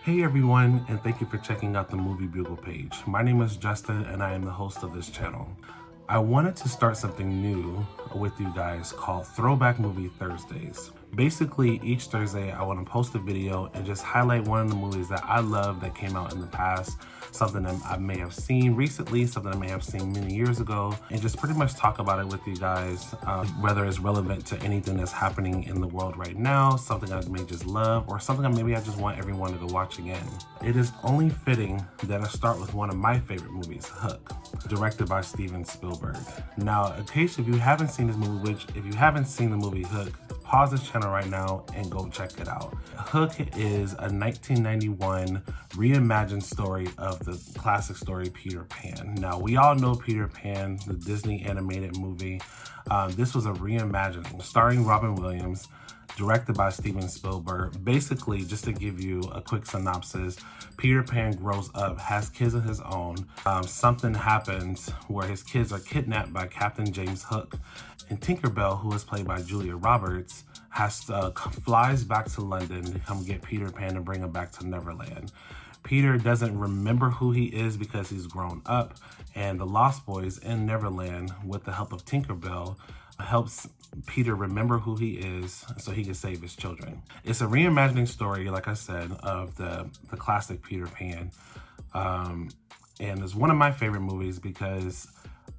Hey everyone, and thank you for checking out the Movie Bugle page. My name is Justin and I am the host of this channel. I wanted to start something new with you guys called Throwback Movie Thursdays. Basically, each Thursday I want to post a video and just highlight one of the movies that I love that came out in the past, something that I may have seen recently, something I may have seen many years ago, and just pretty much talk about it with you guys, whether it's relevant to anything that's happening in the world right now, something I may just love, or something maybe I just want everyone to go watch again. It is only fitting that I start with one of my favorite movies, Hook, directed by Steven Spielberg. Now, in case if you haven't seen this movie, which if you haven't seen the movie Hook, pause this channel right now and go check it out. Hook is a 1991 reimagined story of the classic story Peter Pan. Now, we all know Peter Pan, the Disney animated movie. This was a reimagining starring Robin Williams, directed by Steven Spielberg. Basically, just to give you a quick synopsis, Peter Pan grows up, has kids of his own. Something happens where his kids are kidnapped by Captain James Hook, and Tinkerbell, who is played by Julia Roberts, flies back to London to come get Peter Pan and bring him back to Neverland. Peter doesn't remember who he is because he's grown up, and the Lost Boys in Neverland, with the help of Tinkerbell, helps Peter remember who he is so he can save his children. It's a reimagining story, like I said, of the classic Peter Pan. And it's one of my favorite movies because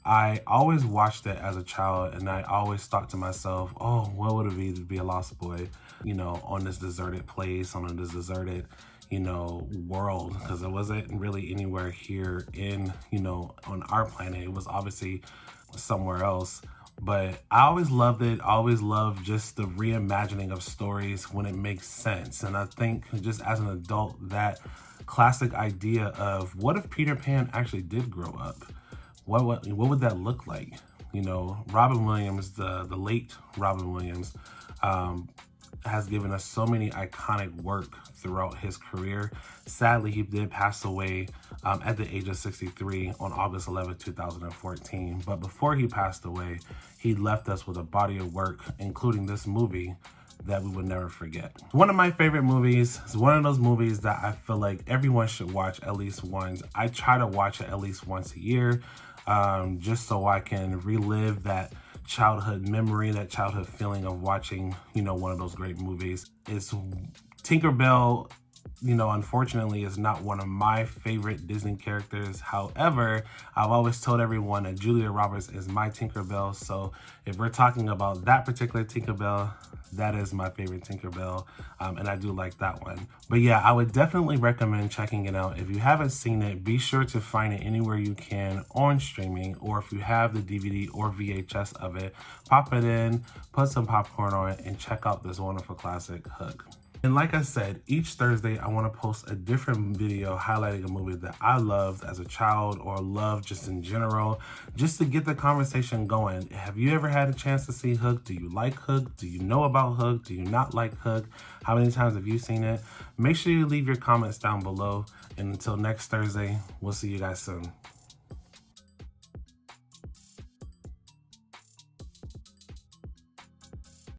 I always watched it as a child and I always thought to myself, oh, what would it be to be a lost boy, you know, on this deserted place, on this deserted, you know, world, because it wasn't really anywhere here in, you know, on our planet. It was obviously somewhere else. But I always loved it. I always loved just the reimagining of stories when it makes sense. And I think just as an adult, that classic idea of what if Peter Pan actually did grow up? What would that look like? You know, Robin Williams, the late Robin Williams, has given us so many iconic work throughout his career. Sadly, he did pass away at the age of 63 on August 11, 2014. But before he passed away, he left us with a body of work, including this movie, that we would never forget. One of my favorite movies is one of those movies that I feel like everyone should watch at least once. I try to watch it at least once a year, just so I can relive that childhood memory, that childhood feeling of watching, you know, one of those great movies. It's Tinkerbell, you know, unfortunately is not one of my favorite Disney characters. However, I've always told everyone that Julia Roberts is my Tinkerbell. So if we're talking about that particular Tinkerbell, that is my favorite Tinkerbell, and I do like that one. But yeah, I would definitely recommend checking it out. If you haven't seen it, be sure to find it anywhere you can on streaming, or if you have the DVD or VHS of it, pop it in, put some popcorn on it, and check out this wonderful classic, Hook. And like I said, each Thursday I want to post a different video highlighting a movie that I loved as a child or loved just in general, just to get the conversation going. Have you ever had a chance to see Hook? Do you like Hook? Do you know about Hook? Do you not like Hook? How many times have you seen it? Make sure you leave your comments down below. And until next Thursday, we'll see you guys soon.